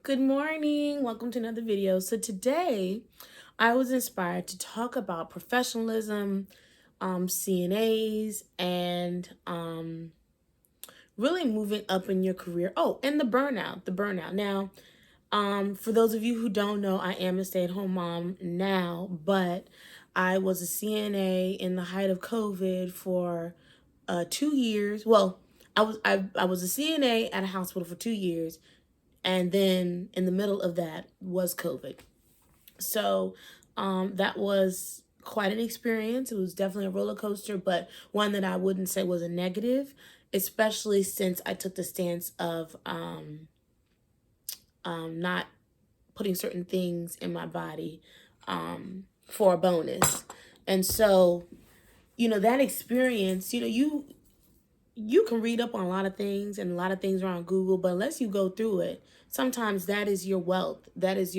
Good morning. Welcome to another video. So today I was inspired to talk about professionalism, CNAs, and really moving up in your career. Oh, and the burnout. Now, for those of you who don't know, I am a stay-at-home mom now, but I was a CNA in the height of COVID for 2 years. Well, I was a CNA at a hospital for 2 years, and then in the middle of that was COVID. So that was quite an experience. It was definitely a roller coaster, but one that I wouldn't say was a negative, especially since I took the stance of not putting certain things in my body for a bonus. And so, that experience, you can read up on a lot of things, and a lot of things are on Google, but unless you go through it, sometimes that is your wealth. That is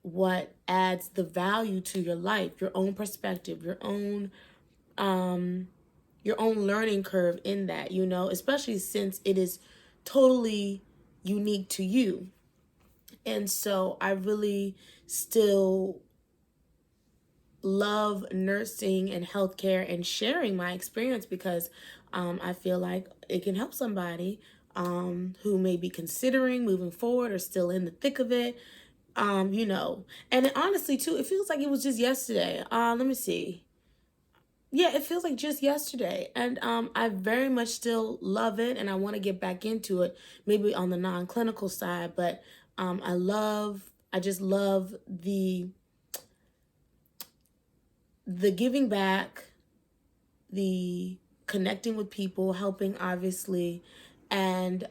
what adds the value to your life, your own perspective, your own learning curve in that, especially since it is totally unique to you. And so I really still love nursing and healthcare and sharing my experience because I feel like it can help somebody who may be considering moving forward or still in the thick of it. And honestly, too, it feels like it was just yesterday. Let me see. Yeah, it feels like just yesterday. And I very much still love it, and I want to get back into it, maybe on the non-clinical side. But I just love the giving back, the connecting with people, helping, obviously, and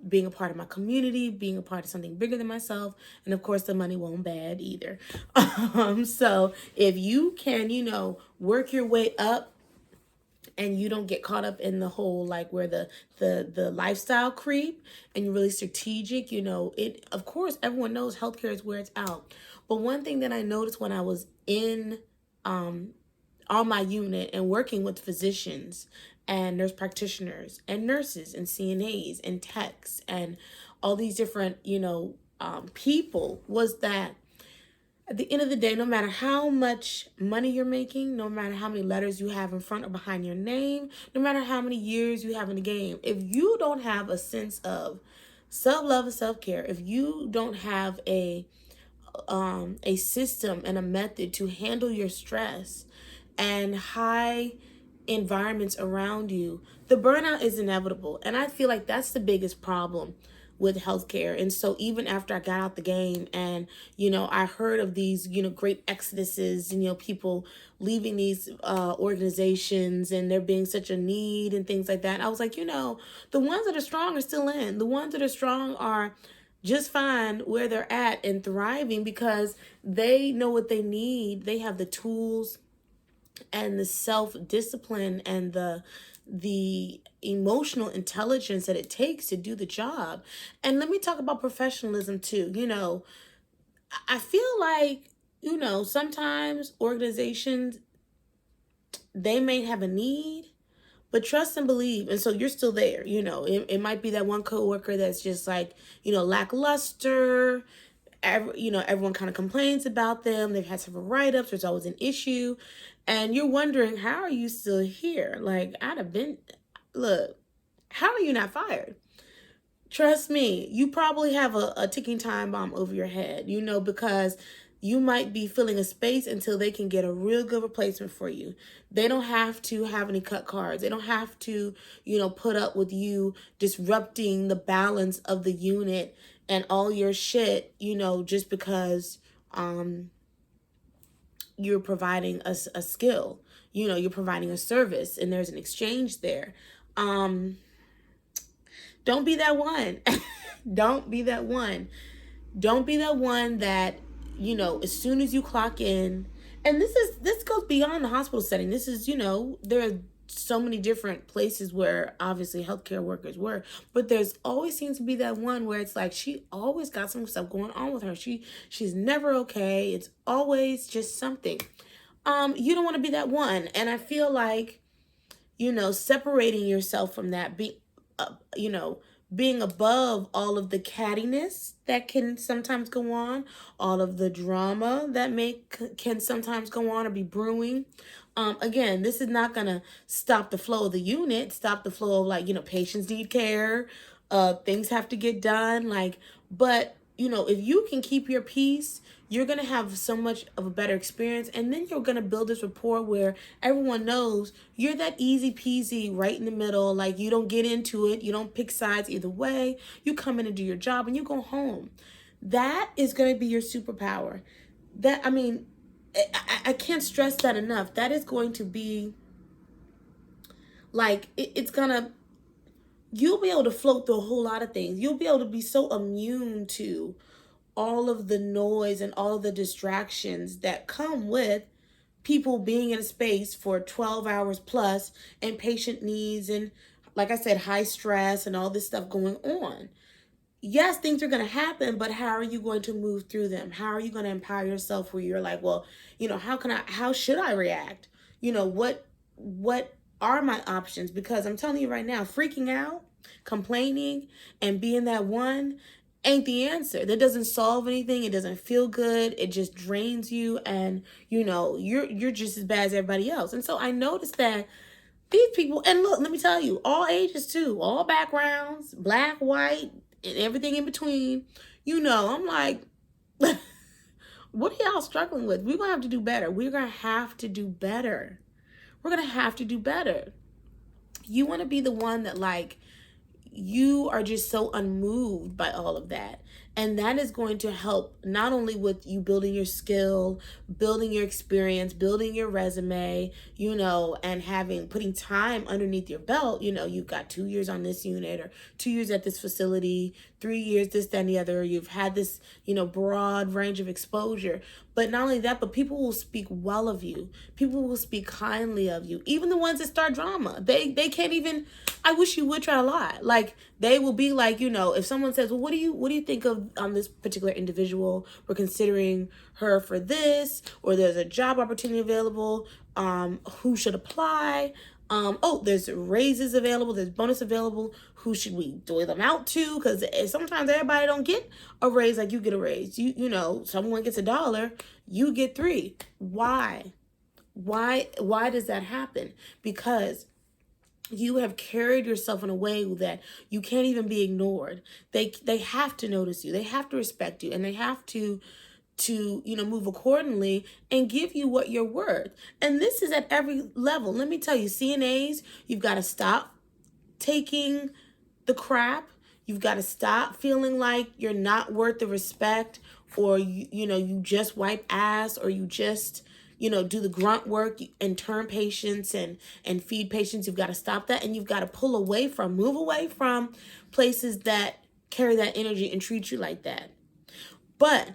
being a part of my community, being a part of something bigger than myself. And of course, the money won't bad either. So if you can, work your way up and you don't get caught up in the whole, like, where the lifestyle creep, and you're really strategic, it, of course, everyone knows healthcare is where it's out. But one thing that I noticed when I was in on my unit and working with physicians and nurse practitioners and nurses and CNAs and techs and all these different, people, was that at the end of the day, no matter how much money you're making, no matter how many letters you have in front or behind your name, no matter how many years you have in the game, if you don't have a sense of self-love and self-care, if you don't have a system and a method to handle your stress and high environments around you, the burnout is inevitable. And I feel like that's the biggest problem with healthcare. And so even after I got out the game and, I heard of these, great exoduses and, people leaving these organizations and there being such a need and things like that, I was like, the ones that are strong are still in. The ones that are strong are just fine where they're at and thriving because they know what they need. They have the tools and the self-discipline and the emotional intelligence that it takes to do the job. And let me talk about professionalism too. I feel like, sometimes organizations, they may have a need, but trust and believe. And so you're still there. It might be that one coworker that's just like, lackluster. Everyone kind of complains about them. They've had several write-ups. There's always an issue. And you're wondering, how are you still here? Like, look, how are you not fired? Trust me, you probably have a ticking time bomb over your head, because you might be filling a space until they can get a real good replacement for you. They don't have to have any cut cards. They don't have to, put up with you disrupting the balance of the unit and all your shit, just because you're providing a skill, you're providing a service and there's an exchange there. Don't be that one. Don't be that one. Don't be that one that, as soon as you clock in, and this goes beyond the hospital setting. This is, there are so many different places where obviously healthcare workers work, but there's always seems to be that one where it's like she always got some stuff going on with her. She's never okay. It's always just something. You don't want to be that one. And I feel like, separating yourself from that, being above all of the cattiness that can sometimes go on, all of the drama that can sometimes go on or be brewing. Again, this is not gonna stop the flow of the unit, stop the flow of, like, patients need care, things have to get done, like, but if you can keep your peace, you're going to have so much of a better experience. And then you're going to build this rapport where everyone knows you're that easy peasy right in the middle. Like, you don't get into it. You don't pick sides either way. You come in and do your job and you go home. That is going to be your superpower. I can't stress that enough. That is going to be like, you'll be able to float through a whole lot of things. You'll be able to be so immune to all of the noise and all of the distractions that come with people being in a space for 12 hours plus, and patient needs, and, like I said, high stress and all this stuff going on. Yes, things are going to happen, but how are you going to move through them? How are you going to empower yourself where you're like, well, how should I react? What are my options? Because I'm telling you right now, freaking out, complaining, and being that one ain't the answer. That doesn't solve anything. It doesn't feel good. It just drains you, and you're just as bad as everybody else. And so I noticed that these people, and look, let me tell you, all ages too, all backgrounds, black, white, and everything in between. I'm like, what are y'all struggling with? We're gonna have to do better. We're gonna have to do better. We're gonna have to do better. You want to be the one that, like, you are just so unmoved by all of that. And that is going to help not only with you building your skill, building your experience, building your resume, and putting time underneath your belt. You've got 2 years on this unit, or 2 years at this facility, 3 years, this, that, and the other. You've had this, broad range of exposure. But not only that, but people will speak well of you. People will speak kindly of you. Even the ones that start drama, they can't even, I wish you would try to lie. Like, they will be like, if someone says, well, what do you think of this particular individual? We're considering her for this, or there's a job opportunity available. Who should apply? There's raises available. There's bonus available. Who should we dole them out to? Because sometimes everybody don't get a raise like you get a raise. Someone gets $1, you get $3. Why? Why does that happen? Because you have carried yourself in a way that you can't even be ignored. They have to notice you. They have to respect you, and they have to move accordingly and give you what you're worth. And this is at every level. Let me tell you, CNAs, you've got to stop taking the crap. You've got to stop feeling like you're not worth the respect, or you just wipe ass, or you just do the grunt work and turn patients and feed patients. You've got to stop that, and you've got to move away from places that carry that energy and treat you like that. But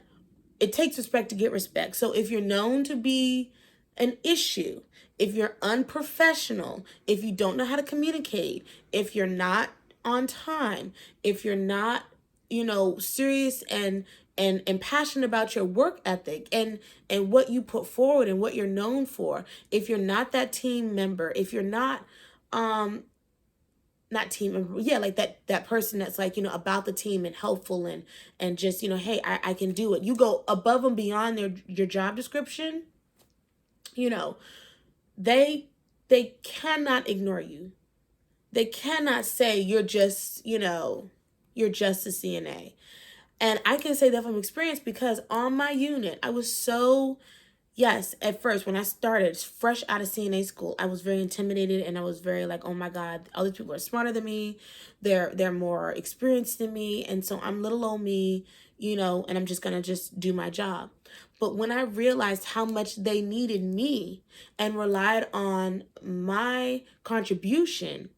it takes respect to get respect. So if you're known to be an issue, if you're unprofessional, if you don't know how to communicate, if you're not on time, if you're not, serious and passionate about your work ethic and what you put forward and what you're known for, if you're not that team member, if you're not team member, like that person that's like, about the team and helpful and just, hey, I can do it. You go above and beyond your job description, they cannot ignore you. They cannot say you're just a CNA. And I can say that from experience, because on my unit, I was so, yes, at first, when I started fresh out of CNA school, I was very intimidated, and I was very like, oh my God, all these people are smarter than me. They're more experienced than me. And so I'm little old me, and I'm just going to just do my job. But when I realized how much they needed me and relied on my contribution,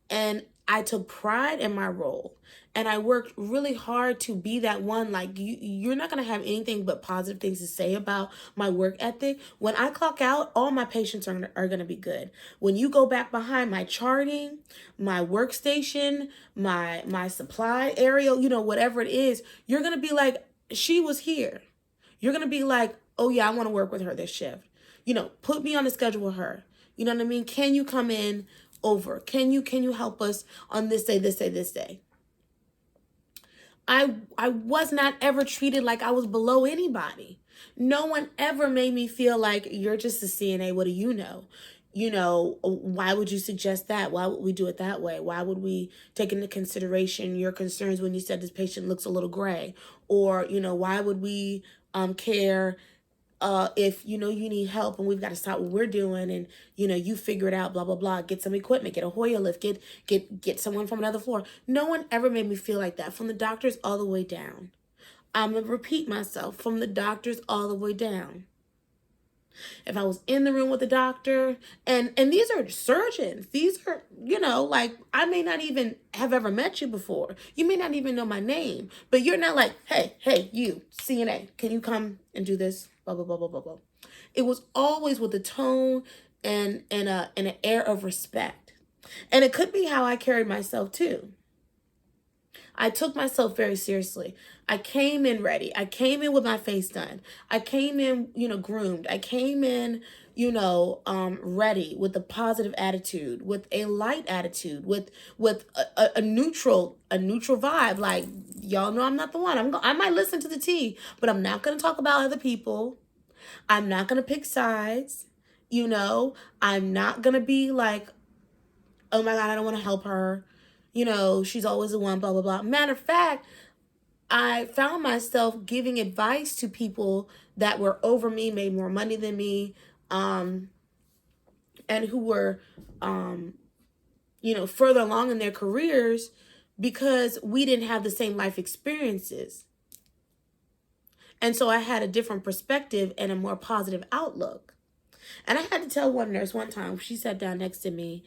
and I took pride in my role, and I worked really hard to be that one. Like, you're not going to have anything but positive things to say about my work ethic. When I clock out, all my patients are going to be good. When you go back behind my charting, my workstation, my supply area, whatever it is, you're going to be like, she was here. You're going to be like, oh yeah, I want to work with her this shift. Put me on the schedule with her. You know what I mean? Can you come in over? Can you help us on this day, this day, this day? I was not ever treated like I was below anybody. No one ever made me feel like you're just a CNA. What do you know? Why would you suggest that? Why would we do it that way? Why would we take into consideration your concerns when you said this patient looks a little gray? Or, why would we care if you need help and we've got to stop what we're doing and you figure it out, blah blah blah, get some equipment, get a Hoyer lift, get someone from another floor. No one ever made me feel like that, from the doctors all the way down. I'm gonna repeat myself, from the doctors all the way down. If I was in the room with the doctor, and these are surgeons, these are, like, I may not even have ever met you before, you may not even know my name, but you're not like, hey, you CNA, can you come and do this, blah blah blah blah blah blah. It was always with a tone and an air of respect. And it could be how I carried myself too. I took myself very seriously. I came in ready. I came in with my face done. I came in, groomed. I came in, ready, with a positive attitude, with a light attitude, with a neutral vibe. Like, y'all know I'm not the one. I might listen to the tea, but I'm not going to talk about other people. I'm not going to pick sides. I'm not going to be like, oh my God, I don't want to help her. She's always the one, blah, blah, blah. Matter of fact, I found myself giving advice to people that were over me, made more money than me, and who were, further along in their careers, because we didn't have the same life experiences. And so I had a different perspective and a more positive outlook. And I had to tell one nurse one time, she sat down next to me,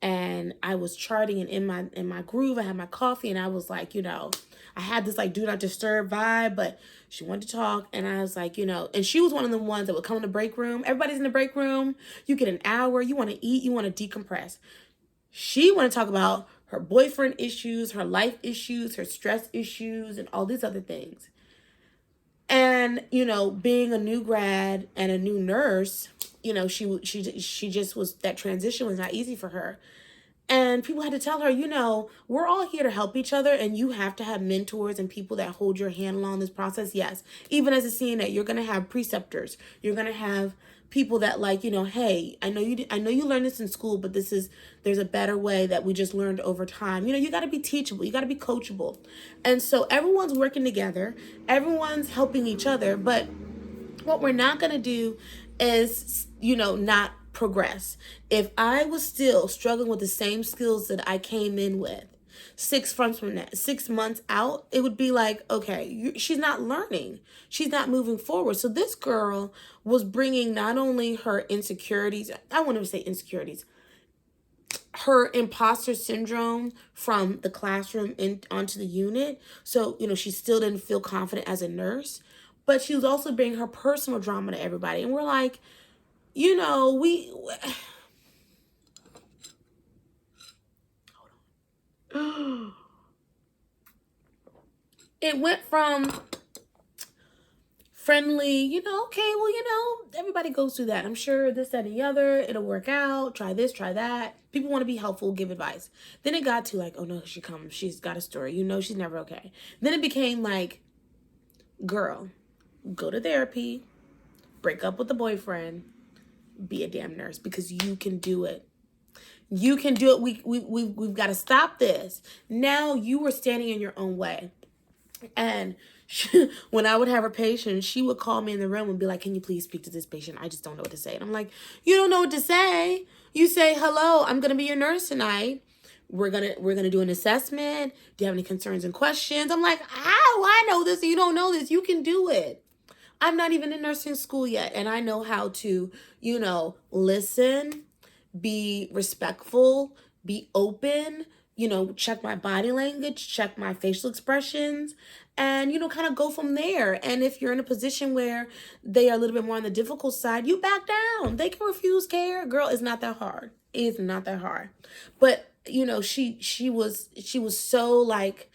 and I was charting and in my groove. I had my coffee, and I was like, I had this like do not disturb vibe, but she wanted to talk, and I was like, and she was one of the ones that would come in the break room. Everybody's in the break room. You get an hour. You want to eat. You want to decompress. She wanted to talk about her boyfriend issues, her life issues, her stress issues, and all these other things. And, being a new grad and a new nurse, she just was, that transition was not easy for her. And people had to tell her, we're all here to help each other, and you have to have mentors and people that hold your hand along this process. Yes, even as a CNA, you're going to have preceptors. You're going to have people that hey, I know you learned this in school, but there's a better way that we just learned over time. You got to be teachable. You got to be coachable. And so everyone's working together. Everyone's helping each other. But what we're not going to do is, not progress. If I was still struggling with the same skills that I came in with 6 months out, it would be like, okay, she's not learning. She's not moving forward. So this girl was bringing not only her insecurities, I won't even say insecurities, her imposter syndrome from the classroom onto the unit. So, she still didn't feel confident as a nurse, but she was also bringing her personal drama to everybody. And we're like, it went from friendly, okay, well, everybody goes through that. I'm sure this, that, and the other, it'll work out. Try this, try that. People want to be helpful, give advice. Then it got to like, oh no, she comes. She's got a story. She's never okay. Then it became like, girl, go to therapy, break up with the boyfriend, be a damn nurse, because you can do it. You can do it. We've got to stop this. Now you were standing in your own way. And when I would have her patient, she would call me in the room and be like, can you please speak to this patient? I just don't know what to say. And I'm like, you don't know what to say. You say, hello, I'm going to be your nurse tonight. We're gonna do an assessment. Do you have any concerns and questions? I'm like, how? I know this. You don't know this. You can do it. I'm not even in nursing school yet. And I know how to, listen, be respectful, be open, check my body language, check my facial expressions, and, kind of go from there. And if you're in a position where they are a little bit more on the difficult side, you back down. They can refuse care. Girl, it's not that hard. It's not that hard. But, she was so like,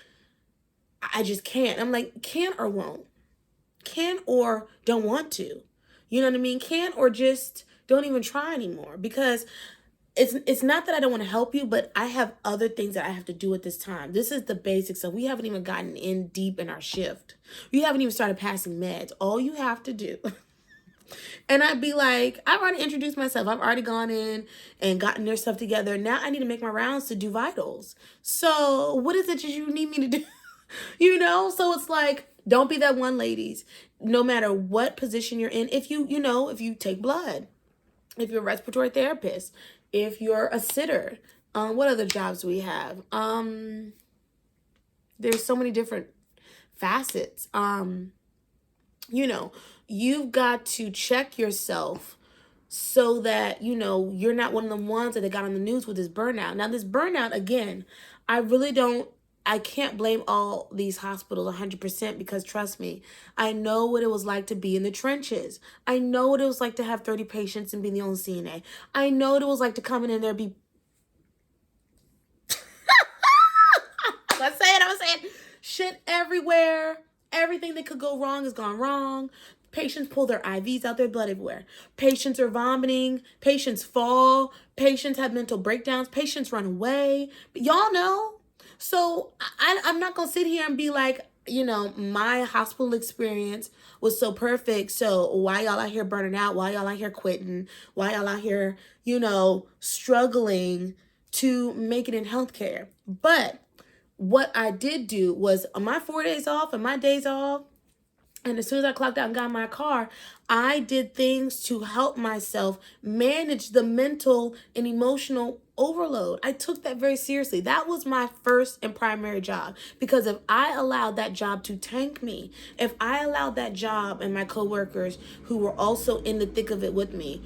I just can't. I'm like, can or won't. Can or don't want to. You know what I mean? Can or just don't even try anymore. Because it's not that I don't want to help you, but I have other things that I have to do at this time. This is the basics. So we haven't even gotten in deep in our shift. We haven't even started passing meds. All you have to do. And I'd be like, I've already introduced myself. I've already gone in and gotten their stuff together. Now I need to make my rounds to do vitals. So what is it that you need me to do? So it's like, don't be that one, ladies. No matter what position you're in, if you take blood, if you're a respiratory therapist, if you're a sitter, what other jobs do we have? There's so many different facets. You've got to check yourself so that, you're not one of the ones that they got on the news with this burnout. Now, this burnout, again, I can't blame all these hospitals 100% because trust me, I know what it was like to be in the trenches. I know what it was like to have 30 patients and be the only CNA. I know what it was like to come in and there be I'm saying shit everywhere. Everything that could go wrong has gone wrong. Patients pull their IVs out, their blood everywhere. Patients are vomiting. Patients fall. Patients have mental breakdowns. Patients run away. But y'all know. So I'm not going to sit here and be like, my hospital experience was so perfect. So why y'all out here burning out? Why y'all out here quitting? Why y'all out here, struggling to make it in healthcare? But what I did do was on my 4 days off and my days off, and as soon as I clocked out and got in my car, I did things to help myself manage the mental and emotional overload. I took that very seriously. That was my first and primary job, because if I allowed that job to tank me, if I allowed that job and my coworkers who were also in the thick of it with me,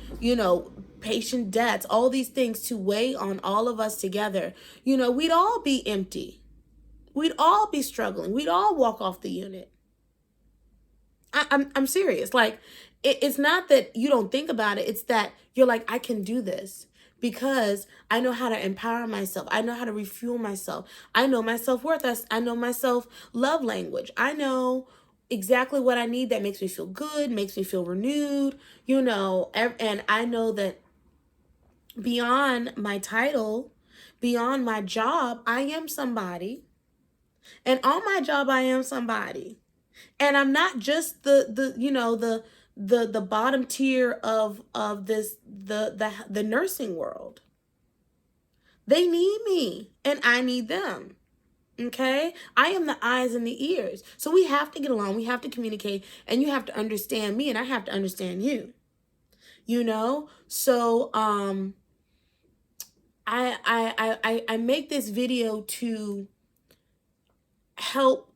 patient deaths, all these things to weigh on all of us together, we'd all be empty. We'd all be struggling. We'd all walk off the unit. I'm serious. Like, it's not that you don't think about it. It's that you're like, I can do this because I know how to empower myself. I know how to refuel myself. I know my self-worth. I know my self-love language. I know exactly what I need that makes me feel good, makes me feel renewed, and I know that beyond my title, beyond my job, I am somebody. And on my job, I am somebody. And I'm not just the bottom tier of this the nursing world. They need me and I need them. Okay? I am the eyes and the ears. So we have to get along, we have to communicate, and you have to understand me and I have to understand you. So I make this video to help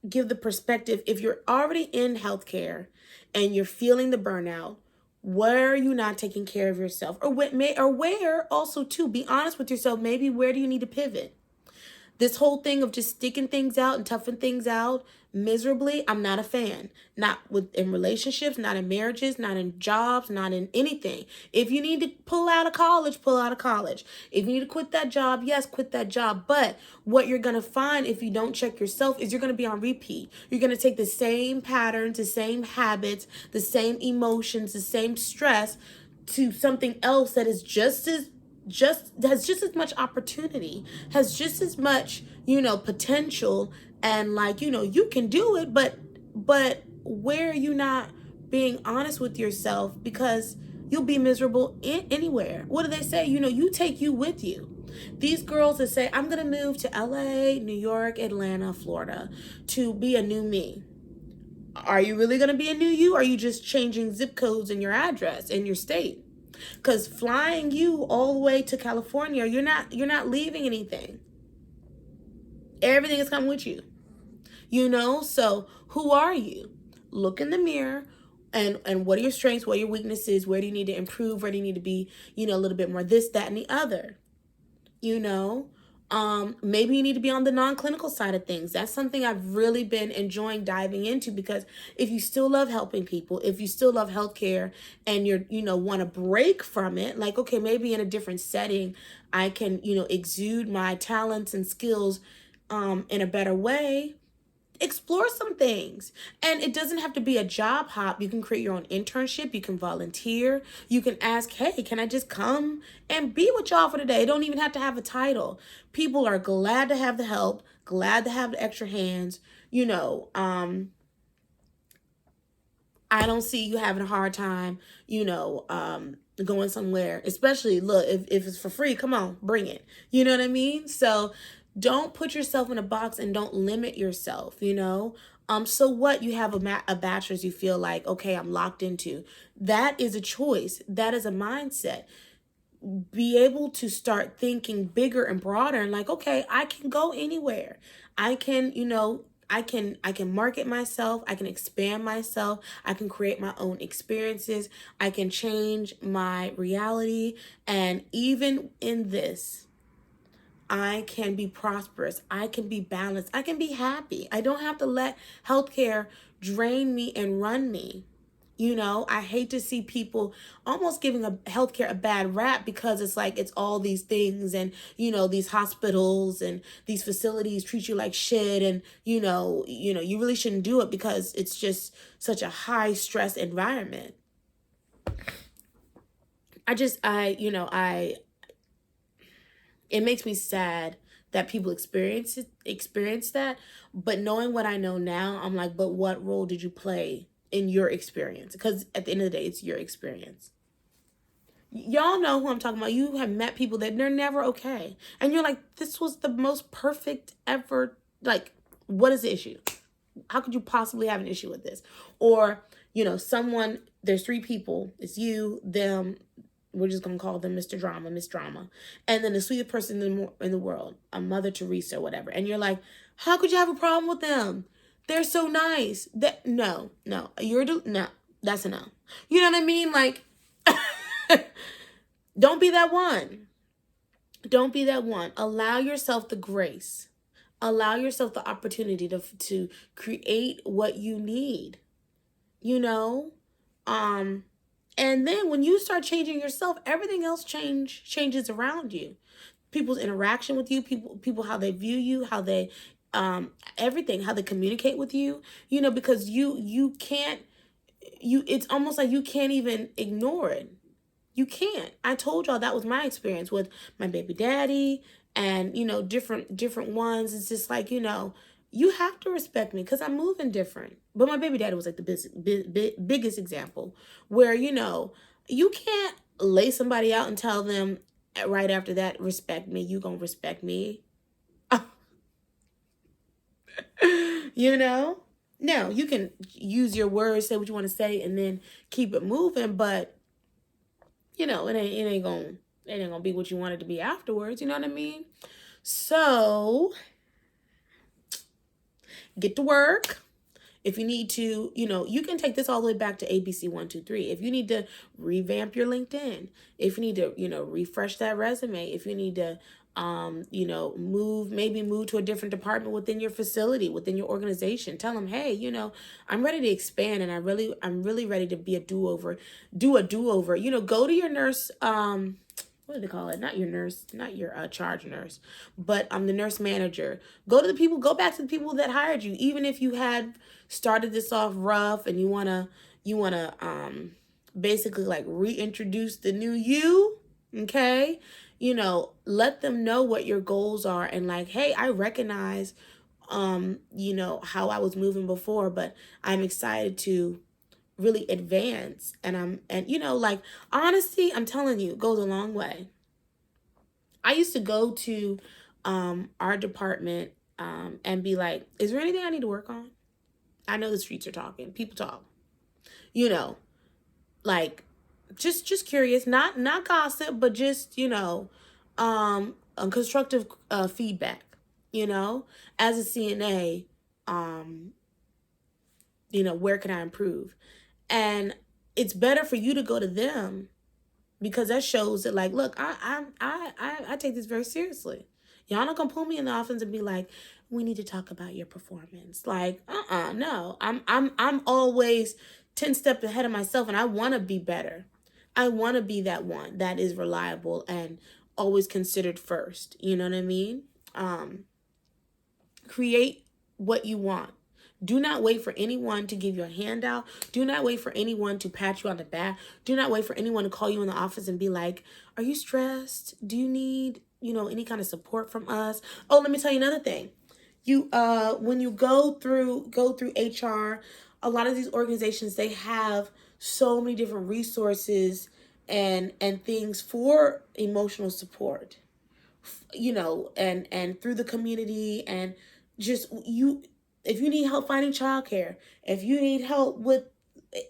give the perspective. If you're already in healthcare and you're feeling the burnout, where are you not taking care of yourself? Or where also, too, be honest with yourself. Maybe where do you need to pivot? This whole thing of just sticking things out and toughing things out miserably, I'm not a fan. Not in relationships, not in marriages, not in jobs, not in anything. If you need to pull out of college, pull out of college. If you need to quit that job, yes, quit that job. But what you're going to find if you don't check yourself is you're going to be on repeat. You're going to take the same patterns, the same habits, the same emotions, the same stress to something else that is has just as much opportunity, has just as much, potential, and you can do it, but where are you not being honest with yourself? Because you'll be miserable anywhere. What do they say? You take you with you. These girls that say, I'm gonna move to LA, New York, Atlanta, Florida to be a new me. Are you really gonna be a new you? Or are you just changing zip codes in your address in your state? Because flying you all the way to California, you're not leaving anything. Everything is coming with you. So who are you? Look in the mirror and what are your strengths? What are your weaknesses? Where do you need to improve? Where do you need to be, a little bit more this, that, and the other? Maybe you need to be on the non-clinical side of things. That's something I've really been enjoying diving into, because if you still love helping people, if you still love healthcare and you're, want to break from it, like, okay, maybe in a different setting, I can, exude my talents and skills, in a better way. explore some things. And it doesn't have to be a job hop. You can create your own internship. You can volunteer. You can ask, hey, can I just come and be with y'all for the day? It don't even have to have a title. People are glad to have the help, glad to have the extra hands. I don't see you having a hard time, going somewhere, especially look, if it's for free, come on, bring it. You know what I mean? So don't put yourself in a box and don't limit yourself. So what, you have a bachelor's, you feel like, okay, I'm locked into. That is a choice. That is a mindset. Be able to start thinking bigger and broader and like, okay, I can go anywhere. I can, I can market myself, I can expand myself, I can create my own experiences, I can change my reality, and even in this, I can be prosperous, I can be balanced, I can be happy. I don't have to let healthcare drain me and run me. I hate to see people almost giving healthcare a bad rap because it's like it's all these things, and these hospitals and these facilities treat you like shit, and you really shouldn't do it because it's just such a high stress environment. It makes me sad that people experience that, but knowing what I know now, I'm like, but what role did you play in your experience? Because at the end of the day, it's your experience. Y'all know who I'm talking about. You have met people that they're never okay, and you're like, this was the most perfect ever. Like, what is the issue? How could you possibly have an issue with this? Or someone, there's three people, it's you, them, we're just gonna call them Mr. Drama, Miss Drama, and then the sweetest person in the world, a Mother Teresa or whatever, and you're like, how could you have a problem with them? They're so nice. That no, no, that's a no. You know what I mean? Like, don't be that one. Don't be that one. Allow yourself the grace. Allow yourself the opportunity to create what you need. You know, and then when you start changing yourself, everything else changes around you. People's interaction with you, people how they view you, how they everything, how they communicate with you, because you can't, it's almost like you can't even ignore it. You can't. I told y'all that was my experience with my baby daddy, and different ones. It's just like, you have to respect me because I'm moving different. But my baby daddy was like the biggest example where, you can't lay somebody out and tell them right after that, respect me, you gonna respect me. No, you can use your words, say what you want to say, and then keep it moving, but it ain't gonna be what you want it to be afterwards. You know what I mean? So get to work. If you need to, you can take this all the way back to ABC 1, 2, 3. If you need to revamp your LinkedIn, if you need to, refresh that resume, if you need to, move to a different department within your facility, within your organization, tell them, hey, I'm ready to expand, and I'm really ready to be do a do-over. Go to your nurse, what do they call it? Not your nurse, not your charge nurse, but the nurse manager. Go back to the people that hired you, even if you had started this off rough and you wanna basically like reintroduce the new you. Okay, let them know what your goals are, and like, hey, I recognize how I was moving before, but I'm excited to really advance, and like, honesty, I'm telling you, goes a long way. I used to go to our department and be like, is there anything I need to work on? I know the streets are talking, people talk, like, just curious, not gossip, but just constructive feedback. As a CNA, where can I improve? And it's better for you to go to them, because that shows that, like, look, I take this very seriously. Y'all not gonna pull me in the office and be like, we need to talk about your performance. Like, no. I'm always 10 steps ahead of myself, and I want to be better. I want to be that one that is reliable and always considered first. You know what I mean? Create what you want. Do not wait for anyone to give you a handout. Do not wait for anyone to pat you on the back. Do not wait for anyone to call you in the office and be like, are you stressed? Do you need, any kind of support from us? Oh, let me tell you another thing. When you go through HR, a lot of these organizations, they have so many different resources and things for emotional support, and through the community, and just if you need help finding childcare, if you need help with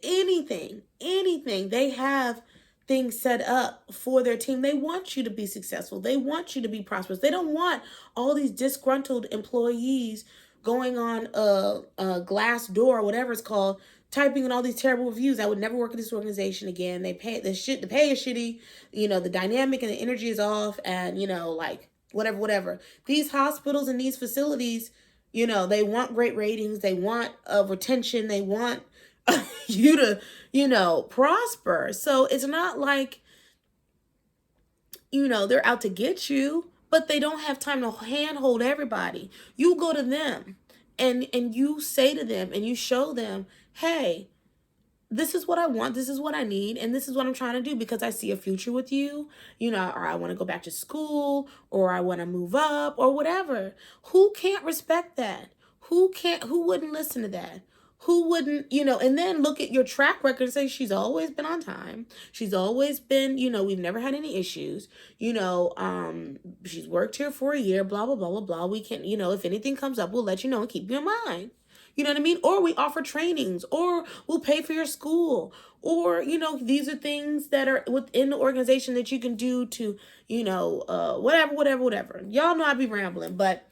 anything, they have things set up for their team. They want you to be successful. They want you to be prosperous. They don't want all these disgruntled employees going on a glass door or whatever it's called, typing in all these terrible reviews. I would never work at this organization again. The pay is shitty. The dynamic and the energy is off, and like whatever. These hospitals and these facilities, they want great ratings. They want retention. They want you to, prosper. So it's not like, they're out to get you, but they don't have time to handhold everybody. You go to them and you say to them and you show them, hey, this is what I want, this is what I need, and this is what I'm trying to do because I see a future with you, or I want to go back to school, or I want to move up, or whatever. Who can't respect that? Who wouldn't listen to that? Who wouldn't, and then look at your track record and say, she's always been on time. She's always been, we've never had any issues. She's worked here for a year, blah, blah, blah, blah, blah. We can, if anything comes up, we'll let you know and keep you in mind. You know what I mean? Or we offer trainings, or we'll pay for your school, or, these are things that are within the organization that you can do to, whatever. Y'all know I be rambling, but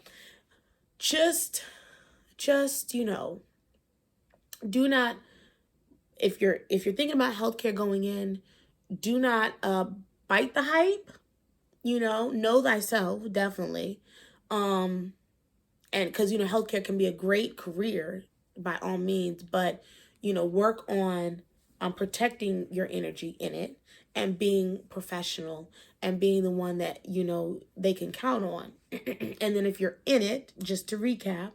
just, do not, if you're thinking about healthcare going in, do not bite the hype. Know thyself, definitely. And because healthcare can be a great career by all means, but work on protecting your energy in it and being professional and being the one that they can count on. And then if you're in it, just to recap,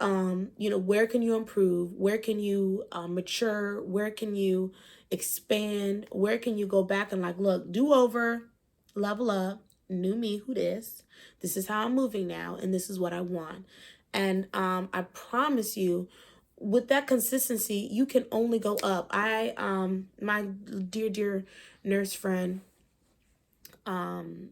where can you improve? Where can you mature? Where can you expand? Where can you go back and look, do over, level up, new me, who this? This is how I'm moving now, and this is what I want. And I promise you, with that consistency, you can only go up. My dear nurse friend, I'm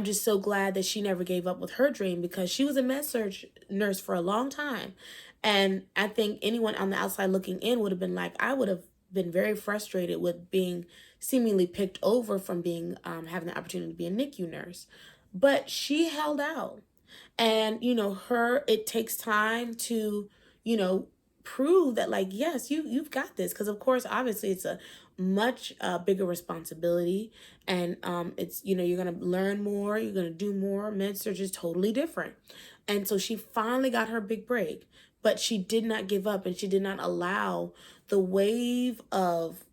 just so glad that she never gave up with her dream, because she was a med-surg nurse for a long time. And I think anyone on the outside looking in would have been like, I would have been very frustrated with being seemingly picked over from being having the opportunity to be a NICU nurse. But she held out. And, it takes time to, prove that, yes, you've got this. Because, of course, obviously it's a much bigger responsibility. And it's, you're going to learn more. You're going to do more. Med-surg is totally different. And so she finally got her big break. But she did not give up, and she did not allow the wave of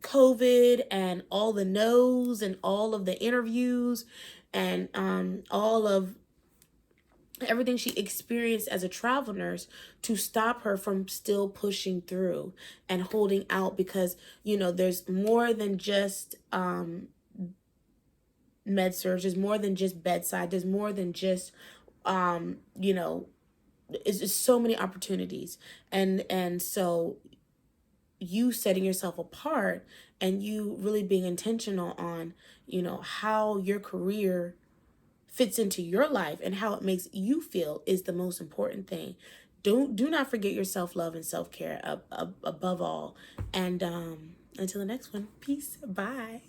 COVID and all the no's and all of the interviews and all of everything she experienced as a travel nurse to stop her from still pushing through and holding out, because there's more than just med surg, there's more than just bedside, there's more than just it's just so many opportunities. And so you setting yourself apart and you really being intentional on how your career fits into your life and how it makes you feel is the most important thing. Do not forget your self-love and self-care above all. And until the next one, peace. Bye.